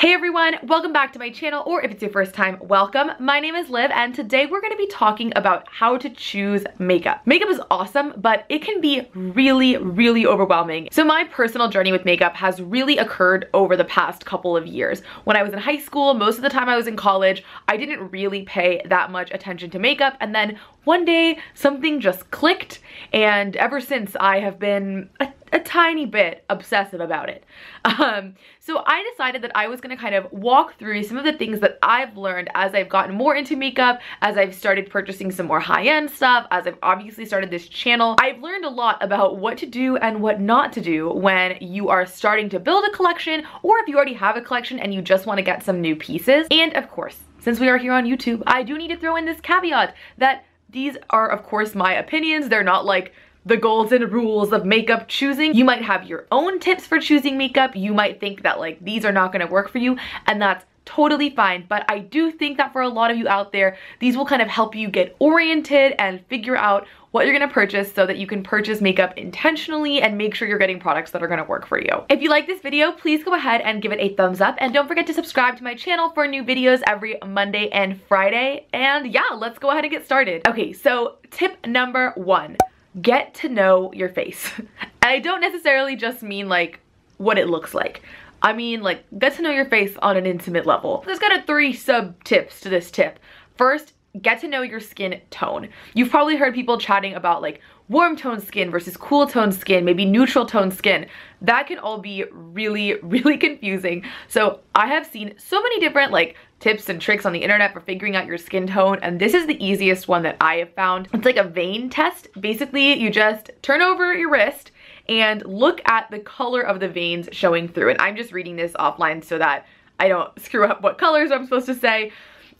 Hey everyone, welcome back to my channel, or if it's your first time, welcome. My name is Liv, and today we're gonna be talking about how to choose makeup. Makeup is awesome, but it can be really overwhelming. So my personal journey with makeup has really occurred over the past couple of years. When I was in high school, most of the time I was in college, I didn't really pay that much attention to makeup, and then one day something just clicked, and ever since I have been a tiny bit obsessive about it. So I decided that I was gonna kind of walk through some of the things that I've learned as I've gotten more into makeup, as I've started purchasing some more high-end stuff, as I've obviously started this channel. I've learned a lot about what to do and what not to do when you are starting to build a collection, or if you already have a collection and you just wanna get some new pieces. And of course, since we are here on YouTube, I do need to throw in this caveat that these are, of course, my opinions. They're not like the golden rules of makeup choosing. You might have your own tips for choosing makeup. You might think that like these are not gonna work for you, and that's totally fine. But I do think that for a lot of you out there, these will kind of help you get oriented and figure out what you're gonna purchase so that you can purchase makeup intentionally and make sure you're getting products that are gonna work for you. If you like this video, please go ahead and give it a thumbs up, and don't forget to subscribe to my channel for new videos every Monday and Friday. And yeah, let's go ahead and get started. Okay, so tip number one. Get to know your face. And I don't necessarily just mean like what it looks like. I mean like get to know your face on an intimate level. There's kind of 3 sub tips to this tip. First, get to know your skin tone. You've probably heard people chatting about like warm tone skin versus cool tone skin, maybe neutral tone skin. That can all be really confusing. So I have seen so many different like tips and tricks on the internet for figuring out your skin tone, and this is the easiest one that I have found. It's like a vein test. Basically, you just turn over your wrist and look at the color of the veins showing through. And I'm just reading this offline so that I don't screw up what colors I'm supposed to say.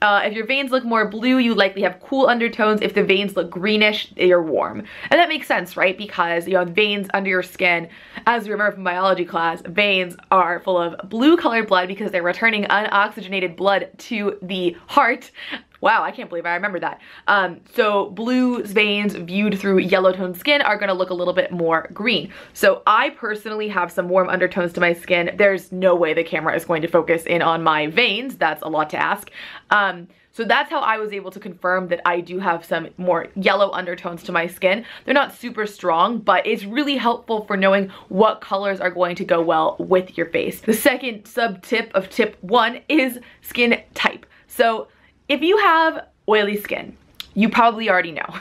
If your veins look more blue, you likely have cool undertones. If the veins look greenish, you're warm. And that makes sense, right? Because, you know, veins under your skin, as we remember from biology class, veins are full of blue colored blood because they're returning unoxygenated blood to the heart. Wow, I can't believe I remember that. So blue veins viewed through yellow toned skin are gonna look a little bit more green. So I personally have some warm undertones to my skin. There's no way the camera is going to focus in on my veins. That's a lot to ask. So that's how I was able to confirm that I do have some more yellow undertones to my skin. They're not super strong, but it's really helpful for knowing what colors are going to go well with your face. The second sub tip of tip 1 is skin type. So if you have oily skin, you probably already know.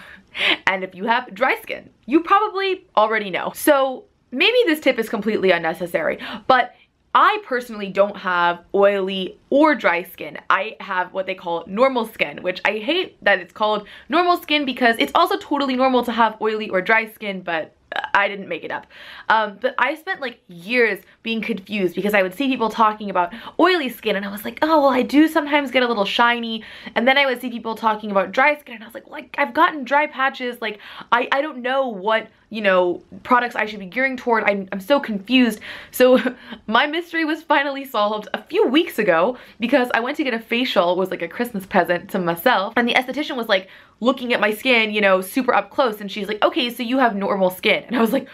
And if you have dry skin, you probably already know. So maybe this tip is completely unnecessary, but I personally don't have oily or dry skin. I have what they call normal skin, which I hate that it's called normal skin because it's also totally normal to have oily or dry skin, but I didn't make it up. But I spent like years being confused because I would see people talking about oily skin and I was like, oh, well, I do sometimes get a little shiny. And then I would see people talking about dry skin and I was like, I've gotten dry patches. Like, I don't know what, you know, products I should be gearing toward. I'm so confused. So my mystery was finally solved a few weeks ago because I went to get a facial. It was like a Christmas present to myself. And the esthetician was like looking at my skin, you know, super up close. And she's like, okay, so you have normal skin. And I was like,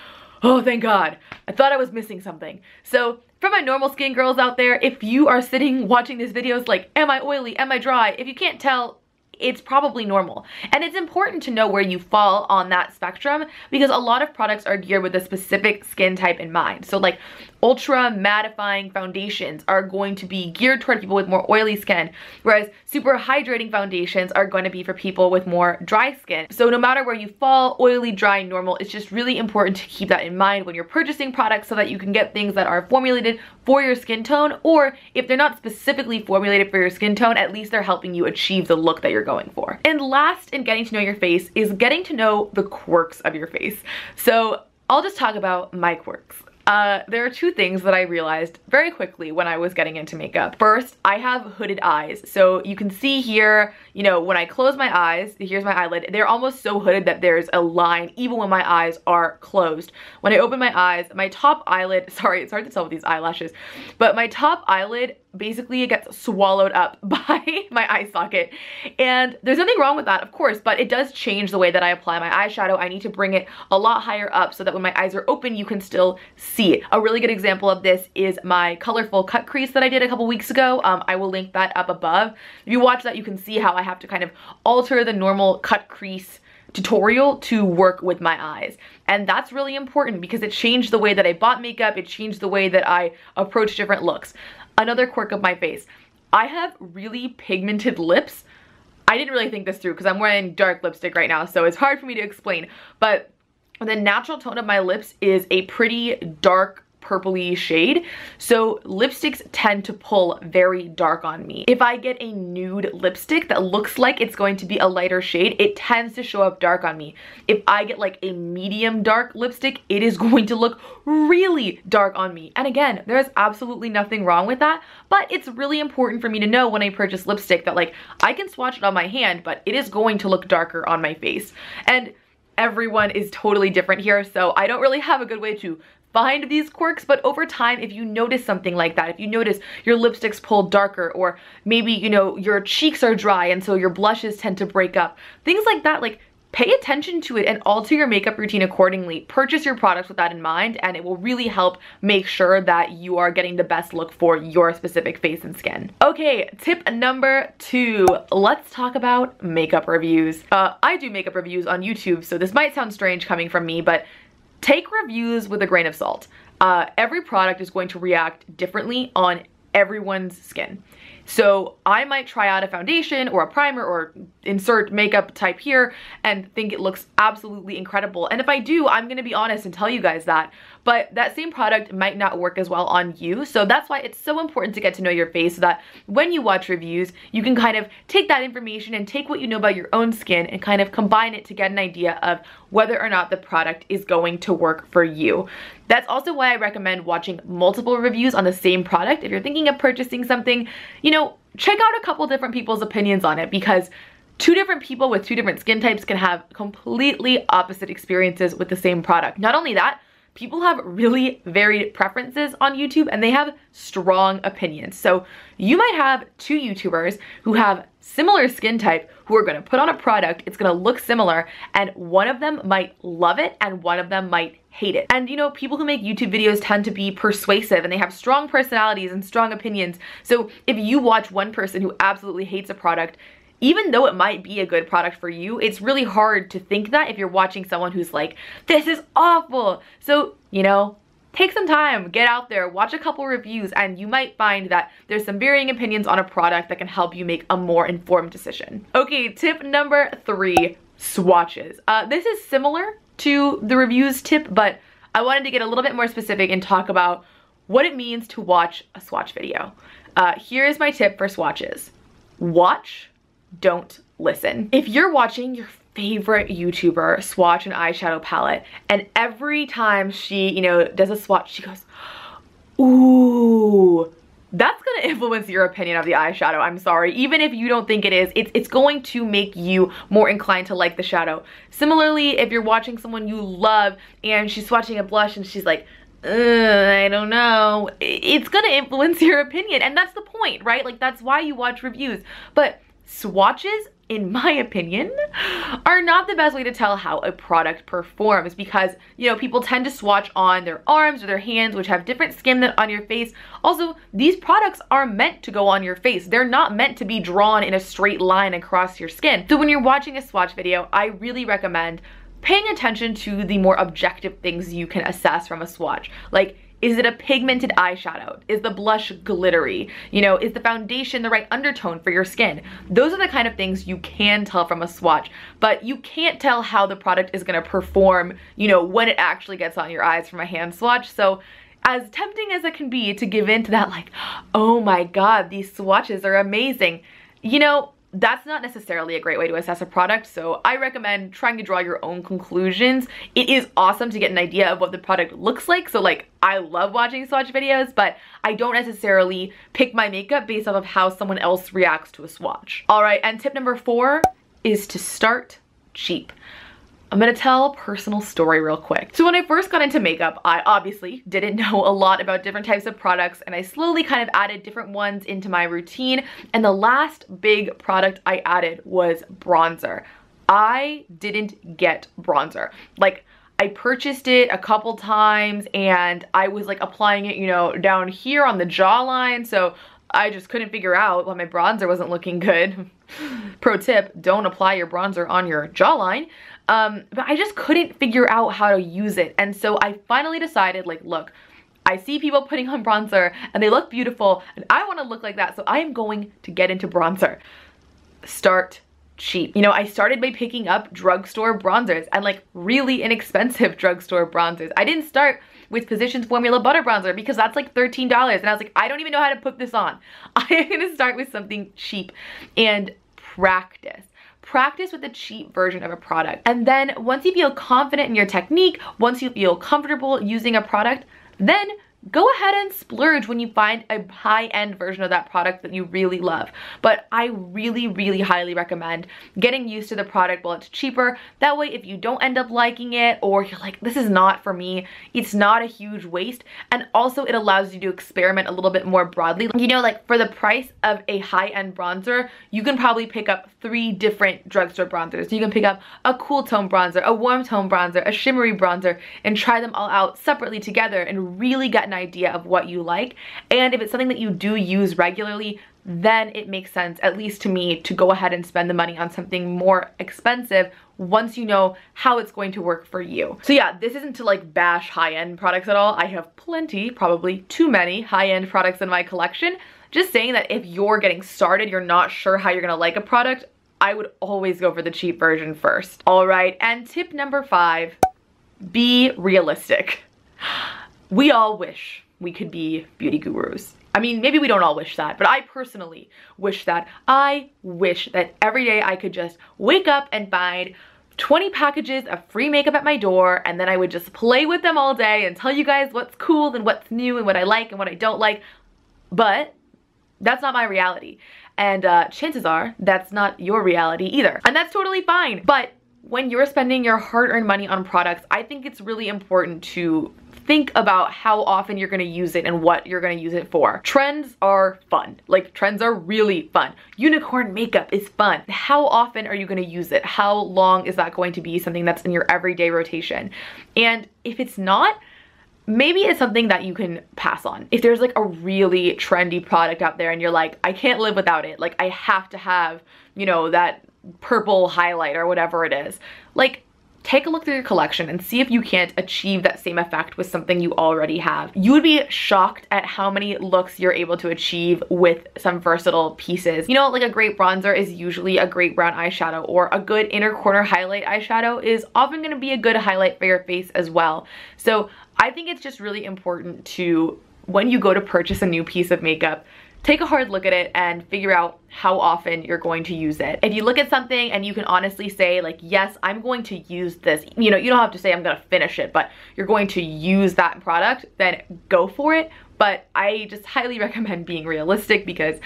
oh, thank God. I thought I was missing something. So for my normal skin girls out there, if you are sitting watching this video, it's like, am I oily? Am I dry? If you can't tell, it's probably normal. And it's important to know where you fall on that spectrum because a lot of products are geared with a specific skin type in mind. So like ultra mattifying foundations are going to be geared toward people with more oily skin, whereas super hydrating foundations are going to be for people with more dry skin. So no matter where you fall, oily, dry, normal, it's just really important to keep that in mind when you're purchasing products so that you can get things that are formulated for your skin tone, or if they're not specifically formulated for your skin tone, at least they're helping you achieve the look that you're going for. And last in getting to know your face is getting to know the quirks of your face. So I'll just talk about my quirks. There are 2 things that I realized very quickly when I was getting into makeup. First, I have hooded eyes. So you can see here, you know, when I close my eyes, here's my eyelid, they're almost so hooded that there's a line even when my eyes are closed. When I open my eyes, my top eyelid, sorry, it's hard to tell with these eyelashes, but my top eyelid basically it gets swallowed up by my eye socket. And there's nothing wrong with that, of course, but it does change the way that I apply my eyeshadow. I need to bring it a lot higher up so that when my eyes are open, you can still see it. A really good example of this is my colorful cut crease that I did a couple weeks ago. I will link that up above. If you watch that, you can see how I have to kind of alter the normal cut crease tutorial to work with my eyes. And that's really important because it changed the way that I bought makeup. It changed the way that I approach different looks. Another quirk of my face, I have really pigmented lips. I didn't really think this through because I'm wearing dark lipstick right now, so it's hard for me to explain, but the natural tone of my lips is a pretty dark purpley shade, so lipsticks tend to pull very dark on me. If I get a nude lipstick that looks like it's going to be a lighter shade, it tends to show up dark on me. If I get like a medium dark lipstick, it is going to look really dark on me. And again, there's absolutely nothing wrong with that, but it's really important for me to know when I purchase lipstick that like I can swatch it on my hand, but it is going to look darker on my face. And everyone is totally different here, so I don't really have a good way to find these quirks, but over time, if you notice something like that, if you notice your lipsticks pull darker, or maybe, you know, your cheeks are dry and so your blushes tend to break up, things like that, like pay attention to it and alter your makeup routine accordingly. Purchase your products with that in mind, and it will really help make sure that you are getting the best look for your specific face and skin. Okay, tip number 2, let's talk about makeup reviews. I do makeup reviews on YouTube, so this might sound strange coming from me, but take reviews with a grain of salt. Every product is going to react differently on everyone's skin. So I might try out a foundation or a primer or insert makeup type here and think it looks absolutely incredible. And if I do, I'm gonna be honest and tell you guys that. But that same product might not work as well on you. So that's why it's so important to get to know your face so that when you watch reviews, you can kind of take that information and take what you know about your own skin and kind of combine it to get an idea of whether or not the product is going to work for you. That's also why I recommend watching multiple reviews on the same product. If you're thinking of purchasing something, you know, check out a couple different people's opinions on it, because two different people with two different skin types can have completely opposite experiences with the same product. Not only that, people have really varied preferences on YouTube and they have strong opinions. So you might have two YouTubers who have similar skin type who are gonna put on a product, it's gonna look similar, and one of them might love it and one of them might hate it. And you know, people who make YouTube videos tend to be persuasive and they have strong personalities and strong opinions. So if you watch one person who absolutely hates a product, even though it might be a good product for you, it's really hard to think that if you're watching someone who's like, this is awful. So, you know, take some time, get out there, watch a couple reviews, and you might find that there's some varying opinions on a product that can help you make a more informed decision. Okay, tip number 3, swatches. This is similar to the reviews tip, but I wanted to get a little bit more specific and talk about what it means to watch a swatch video. Here is my tip for swatches. Watch, don't listen. If you're watching your favorite YouTuber swatch an eyeshadow palette, and every time she, you know, does a swatch, she goes, ooh, that's gonna influence your opinion of the eyeshadow. I'm sorry. Even if you don't think it is, it's going to make you more inclined to like the shadow. Similarly, if you're watching someone you love and she's swatching a blush and she's like, I don't know, it's gonna influence your opinion. And that's the point, right? Like, that's why you watch reviews. But swatches, in my opinion, are not the best way to tell how a product performs, because, you know, people tend to swatch on their arms or their hands, which have different skin than on your face. Also, these products are meant to go on your face. They're not meant to be drawn in a straight line across your skin. So when you're watching a swatch video, I really recommend paying attention to the more objective things you can assess from a swatch. Like, is it a pigmented eyeshadow? Is the blush glittery? You know, is the foundation the right undertone for your skin? Those are the kind of things you can tell from a swatch, but you can't tell how the product is gonna perform, you know, when it actually gets on your eyes from a hand swatch. So as tempting as it can be to give in to that, like, oh my God, these swatches are amazing, you know, that's not necessarily a great way to assess a product. So I recommend trying to draw your own conclusions. It is awesome to get an idea of what the product looks like. So like, I love watching swatch videos, but I don't necessarily pick my makeup based off of how someone else reacts to a swatch. All right, and tip number 4 is to start cheap. I'm gonna tell a personal story real quick. So when I first got into makeup, I obviously didn't know a lot about different types of products, and I slowly kind of added different ones into my routine. And the last big product I added was bronzer. I didn't get bronzer. Like, I purchased it a couple times and I was like applying it, you know, down here on the jawline. So I just couldn't figure out why my bronzer wasn't looking good. Pro tip, don't apply your bronzer on your jawline. But I just couldn't figure out how to use it. And so I finally decided, like, look, I see people putting on bronzer and they look beautiful and I want to look like that. So I am going to get into bronzer. Start cheap. You know, I started by picking up drugstore bronzers and like really inexpensive drugstore bronzers. I didn't start with Physicians Formula Butter Bronzer because that's like $13 and I was like, I don't even know how to put this on. I'm gonna start with something cheap and practice. Practice with a cheap version of a product. And then once you feel confident in your technique, once you feel comfortable using a product, then go ahead and splurge when you find a high-end version of that product that you really love. But I really, really highly recommend getting used to the product while it's cheaper. That way, if you don't end up liking it or you're like, this is not for me, it's not a huge waste. And also it allows you to experiment a little bit more broadly. You know, like for the price of a high-end bronzer, you can probably pick up 3 different drugstore bronzers. You can pick up a cool tone bronzer, a warm tone bronzer, a shimmery bronzer, and try them all out separately together and really get an idea of what you like. And if it's something that you do use regularly, then it makes sense, at least to me, to go ahead and spend the money on something more expensive once you know how it's going to work for you. So yeah, this isn't to like bash high-end products at all. I have plenty, probably too many high-end products in my collection. Just saying that if you're getting started, you're not sure how you're gonna like a product, I would always go for the cheap version first. All right, and tip number 5, be realistic. We all wish we could be beauty gurus. I mean, maybe we don't all wish that, but I personally wish that. I wish that every day I could just wake up and find 20 packages of free makeup at my door, and then I would just play with them all day and tell you guys what's cool and what's new and what I like and what I don't like. But that's not my reality. And chances are that's not your reality either. And that's totally fine. But when you're spending your hard-earned money on products, I think it's really important to think about how often you're gonna use it and what you're gonna use it for. Trends are fun. Like, trends are really fun. Unicorn makeup is fun. How often are you gonna use it? How long is that going to be something that's in your everyday rotation? And if it's not, maybe it's something that you can pass on. If there's like a really trendy product out there and you're like, I can't live without it. Like, I have to have, you know, that purple highlight or whatever it is. Like, take a look through your collection and see if you can't achieve that same effect with something you already have. You would be shocked at how many looks you're able to achieve with some versatile pieces. You know, like a great bronzer is usually a great brown eyeshadow, or a good inner corner highlight eyeshadow is often gonna be a good highlight for your face as well. So I think it's just really important to, when you go to purchase a new piece of makeup, take a hard look at it and figure out how often you're going to use it. If you look at something and you can honestly say like, yes, I'm going to use this, you know, you don't have to say I'm gonna finish it, but you're going to use that product, then go for it. But I just highly recommend being realistic, because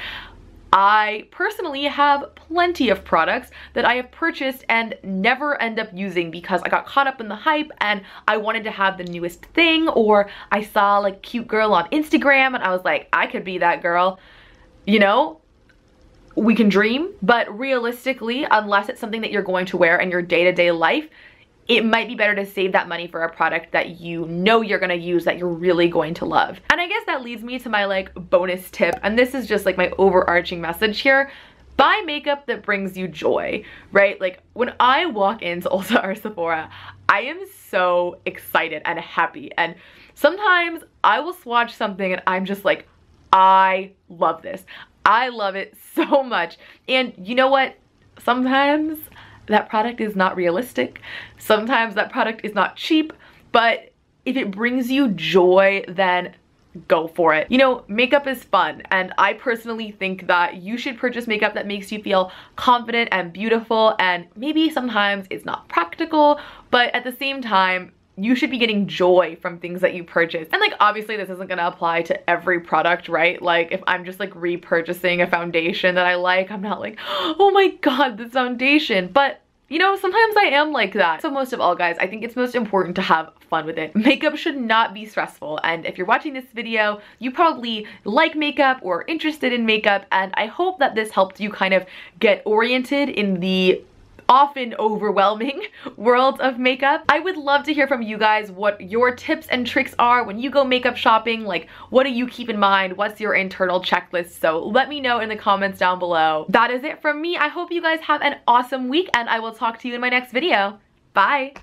I personally have plenty of products that I have purchased and never end up using because I got caught up in the hype and I wanted to have the newest thing, or I saw like cute girl on Instagram and I was like, I could be that girl. You know, we can dream, but realistically, unless it's something that you're going to wear in your day-to-day life, it might be better to save that money for a product that you know you're gonna use, that you're really going to love. And I guess that leads me to my like bonus tip, and this is just like my overarching message here. Buy makeup that brings you joy, right? Like, when I walk into Ulta or Sephora, I am so excited and happy, and sometimes I will swatch something and I'm just like, I love this. I love it so much. And you know what? Sometimes that product is not realistic. Sometimes that product is not cheap, but if it brings you joy, then go for it. You know, makeup is fun, and I personally think that you should purchase makeup that makes you feel confident and beautiful, and maybe sometimes it's not practical, but at the same time, you should be getting joy from things that you purchase. And like, obviously this isn't gonna apply to every product, right? Like, if I'm just like repurchasing a foundation that I like, I'm not like, oh my god, this foundation. But you know, sometimes I am like that. So most of all, guys, I think it's most important to have fun with it. Makeup should not be stressful, and if you're watching this video, you probably like makeup or interested in makeup, and I hope that this helped you kind of get oriented in the often overwhelming world of makeup. I would love to hear from you guys what your tips and tricks are when you go makeup shopping. Like, what do you keep in mind? What's your internal checklist? So let me know in the comments down below. That is it from me. I hope you guys have an awesome week, and I will talk to you in my next video. Bye!